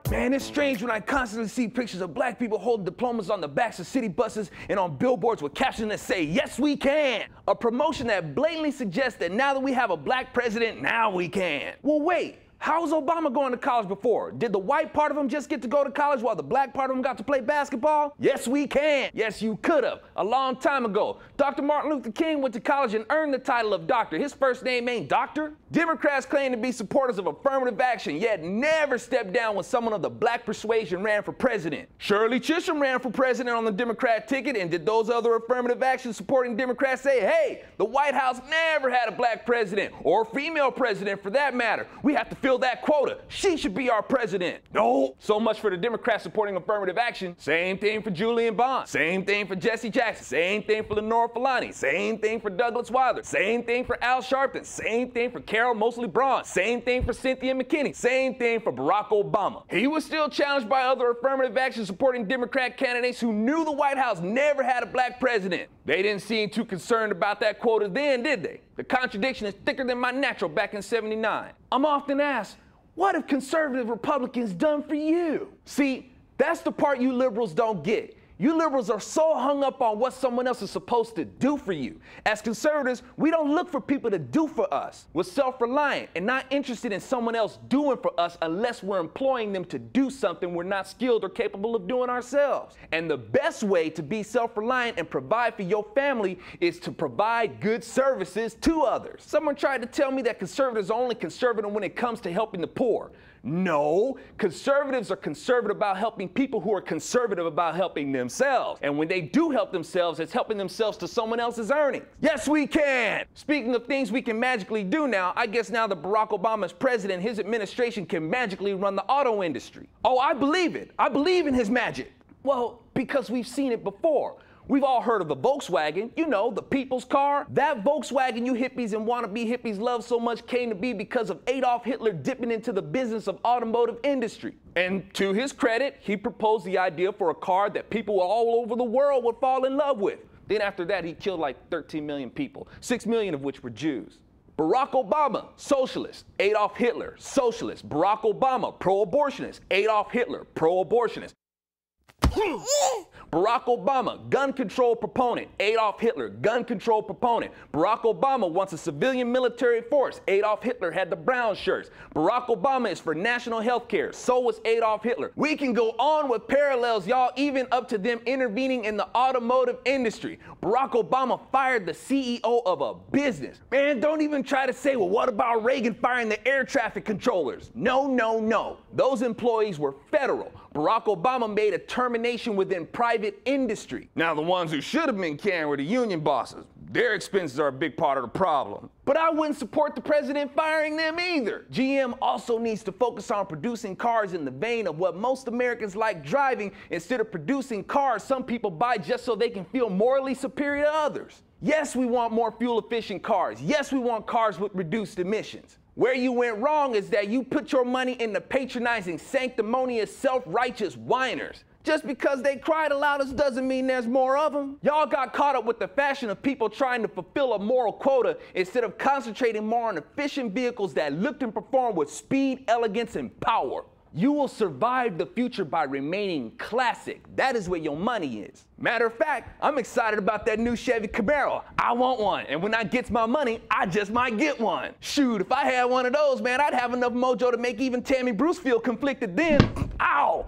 Man, it's strange when I constantly see pictures of black people holding diplomas on the backs of city buses and on billboards with captions that say, "Yes, we can." A promotion that blatantly suggests that now that we have a black president, now we can. Well, wait. How was Obama going to college before? Did the white part of him just get to go to college while the black part of him got to play basketball? Yes, we can. Yes, you could have. A long time ago. Dr. Martin Luther King went to college and earned the title of doctor. His first name ain't doctor. Democrats claim to be supporters of affirmative action, yet never step down when someone of the black persuasion ran for president. Shirley Chisholm ran for president on the Democrat ticket, and did those other affirmative action supporting Democrats say, hey, the White House never had a black president, or female president for that matter. We have to fill that quota. She should be our president. No. So much for the Democrats supporting affirmative action. Same thing for Julian Bond. Same thing for Jesse Jackson. Same thing for Lenora Fulani. Same thing for Douglas Wilder. Same thing for Al Sharpton. Same thing for Carol Mosley Braun. Same thing for Cynthia McKinney. Same thing for Barack Obama. He was still challenged by other affirmative action supporting Democrat candidates who knew the White House never had a black president. They didn't seem too concerned about that quota then, did they? The contradiction is thicker than my natural back in '79. I'm often asked, what have conservative Republicans done for you? See, that's the part you liberals don't get. You liberals are so hung up on what someone else is supposed to do for you. As conservatives, we don't look for people to do for us. We're self-reliant and not interested in someone else doing for us unless we're employing them to do something we're not skilled or capable of doing ourselves. And the best way to be self-reliant and provide for your family is to provide good services to others. Someone tried to tell me that conservatives are only conservative when it comes to helping the poor. No, conservatives are conservative about helping people who are conservative about helping themselves. And when they do help themselves, it's helping themselves to someone else's earnings. Yes, we can. Speaking of things we can magically do now, I guess now that Barack Obama is president, his administration can magically run the auto industry. Oh, I believe it. I believe in his magic. Well, because we've seen it before. We've all heard of the Volkswagen, you know, the people's car. That Volkswagen you hippies and wannabe hippies love so much came to be because of Adolf Hitler dipping into the business of automotive industry. And to his credit, he proposed the idea for a car that people all over the world would fall in love with. Then after that, he killed like 13 million people, 6 million of which were Jews. Barack Obama, socialist. Adolf Hitler, socialist. Barack Obama, pro-abortionist. Adolf Hitler, pro-abortionist. Barack Obama, gun control proponent. Adolf Hitler, gun control proponent. Barack Obama wants a civilian military force. Adolf Hitler had the brown shirts. Barack Obama is for national health care. So was Adolf Hitler. We can go on with parallels, y'all, even up to them intervening in the automotive industry. Barack Obama fired the CEO of a business. Man, don't even try to say, well, what about Reagan firing the air traffic controllers? No, no, no. Those employees were federal. Barack Obama made a termination within private industry. Now, the ones who should have been carrying were the union bosses. Their expenses are a big part of the problem. But I wouldn't support the president firing them either. GM also needs to focus on producing cars in the vein of what most Americans like driving instead of producing cars some people buy just so they can feel morally superior to others. Yes, we want more fuel-efficient cars. Yes, we want cars with reduced emissions. Where you went wrong is that you put your money in the patronizing, sanctimonious, self-righteous whiners. Just because they cry the loudest doesn't mean there's more of them. Y'all got caught up with the fashion of people trying to fulfill a moral quota instead of concentrating more on efficient vehicles that looked and performed with speed, elegance, and power. You will survive the future by remaining classic. That is where your money is. Matter of fact, I'm excited about that new Chevy Camaro. I want one, and when I get my money, I just might get one. Shoot, if I had one of those, man, I'd have enough mojo to make even Tammy Bruce feel conflicted then. Ow!